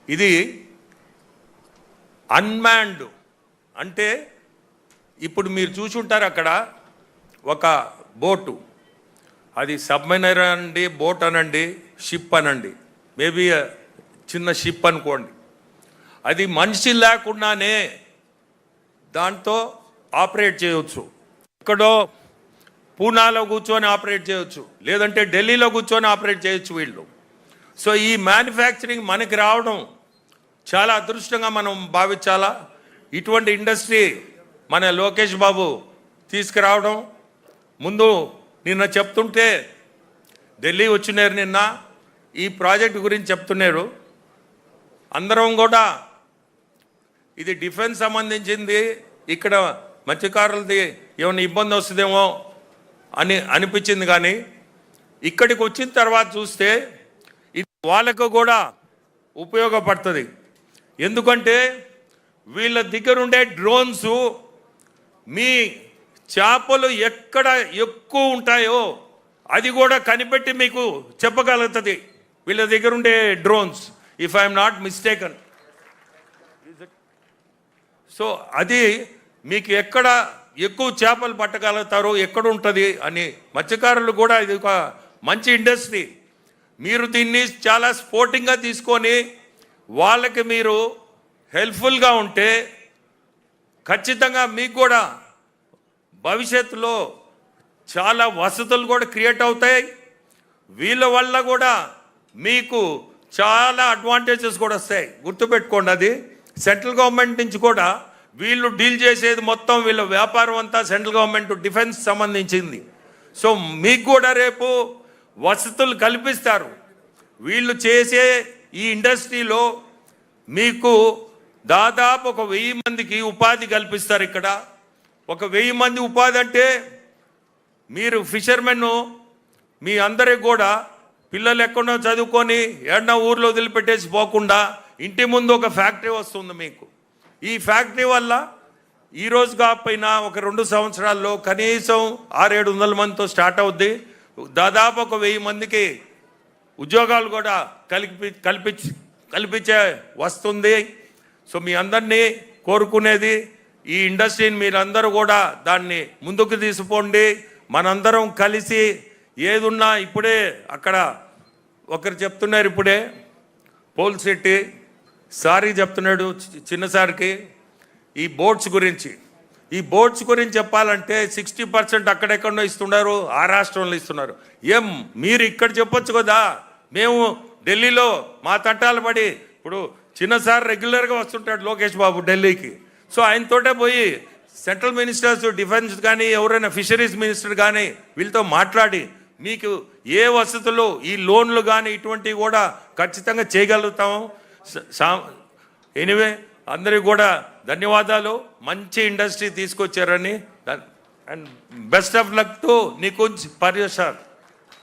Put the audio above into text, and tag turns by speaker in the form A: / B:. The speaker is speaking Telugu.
A: ఇది అన్మాన్డ్ అంటే ఇప్పుడు మీరు చూసుంటారు అక్కడ ఒక బోటు, అది సబ్మెరైనర్ అనండి, బోట్ అనండి, షిప్ అనండి, మేబీ చిన్న షిప్ అనుకోండి. అది మనిషి లేకుండానే దాంతో ఆపరేట్ చేయవచ్చు. ఎక్కడో పూనాలో కూర్చొని ఆపరేట్ చేయవచ్చు, లేదంటే ఢిల్లీలో కూర్చొని ఆపరేట్ చేయొచ్చు వీళ్ళు. సో ఈ మ్యానుఫ్యాక్చరింగ్ మనకి రావడం చాలా అదృష్టంగా మనం భావించాలా. ఇటువంటి ఇండస్ట్రీ మన లోకేష్ బాబు తీసుకురావడం. ముందు నిన్న చెప్తుంటే ఢిల్లీ వచ్చినారు, నిన్న ఈ ప్రాజెక్ట్ గురించి చెప్తున్నారు. అందరం కూడా ఇది డిఫెన్స్ సంబంధించింది, ఇక్కడ మత్స్యకారులది ఏమైనా ఇబ్బంది వస్తుందేమో అని అనిపించింది. కానీ ఇక్కడికి వచ్చిన తర్వాత చూస్తే ఇది వాళ్ళకు కూడా ఉపయోగపడుతుంది. ఎందుకంటే వీళ్ళ దగ్గర ఉండే డ్రోన్స్ మీ చేపలు ఎక్కడ ఎక్కువ ఉంటాయో అది కూడా కనిపెట్టి మీకు చెప్పగలుగుతుంది వీళ్ళ దగ్గర ఉండే drones, if I'm not mistaken. So అది మీకు ఎక్కడ ఎక్కువ చేపలు పట్టగలుగుతారో, ఎక్కడ ఉంటుంది అని మత్స్యకారులు కూడా ఇది ఒక మంచి ఇండస్ట్రీ. మీరు దీన్ని చాలా స్పోర్టింగ్గా తీసుకొని వాళ్ళకి మీరు హెల్ప్ఫుల్గా ఉంటే ఖచ్చితంగా మీకు కూడా భవిష్యత్తులో చాలా వసతులు కూడా క్రియేట్ అవుతాయి. వీళ్ళ వల్ల కూడా మీకు చాలా అడ్వాంటేజెస్ కూడా వస్తాయి. గుర్తుపెట్టుకోండి, అది సెంట్రల్ గవర్నమెంట్ నుంచి కూడా వీళ్ళు డీల్ చేసేది మొత్తం వీళ్ళ వ్యాపారం అంతా సెంట్రల్ గవర్నమెంట్ డిఫెన్స్ సంబంధించింది. సో మీకు కూడా రేపు వసతులు కల్పిస్తారు. వీళ్ళు చేసే ఈ ఇండస్ట్రీలో మీకు దాదాపు 1000 మందికి ఉపాధి కల్పిస్తారు. ఇక్కడ 1000 మంది ఉపాధి అంటే మీరు ఫిషర్మెన్ మీ అందరికి కూడా పిల్లలు ఎక్కడో చదువుకొని ఏడన్నా ఊర్లో వదిలిపెట్టేసి పోకుండా ఇంటి ముందు ఒక ఫ్యాక్టరీ వస్తుంది మీకు. ఈ ఫ్యాక్టరీ వల్ల ఈరోజు కాకపోయినా ఒక 2 సంవత్సరాల్లో కనీసం 600-700 మందితో స్టార్ట్ అవుద్ది. దాదాపు 1000 మందికి ఉద్యోగాలు కూడా కల్పించే వస్తుంది. సో మీ అందరినీ కోరుకునేది ఈ ఇండస్ట్రీని మీరందరూ కూడా దాన్ని ముందుకు తీసుకుపోండి. మనందరం కలిసి ఏదున్నా ఇప్పుడే అక్కడ ఒకరు చెప్తున్నారు, ఇప్పుడే పోల్ శెట్టి సారీ చెప్తున్నాడు చిన్నసారికి ఈ బోట్స్ గురించి చెప్పాలంటే 60% అక్కడెక్కడో ఇస్తున్నారు, ఆ రాష్ట్రంలో ఇస్తున్నారు. ఏం మీరు ఇక్కడ చెప్పొచ్చు కదా, మేము ఢిల్లీలో మా తట్టాలు పడి, ఇప్పుడు చిన్నసారి రెగ్యులర్గా వస్తుంటాడు లోకేష్ బాబు ఢిల్లీకి. సో ఆయనతోటే పోయి సెంట్రల్ మినిస్టర్స్ డిఫెన్స్ కానీ ఎవరైనా ఫిషరీస్ మినిస్టర్ కానీ వీళ్ళతో మాట్లాడి మీకు ఏ వసతులు ఈ లోన్లు కానీ ఇటువంటివి కూడా ఖచ్చితంగా చేయగలుగుతాము. ఎనీవే అందరికీ కూడా ధన్యవాదాలు. మంచి ఇండస్ట్రీ తీసుకొచ్చారని and best of luck to Nikunj పర్యసార్.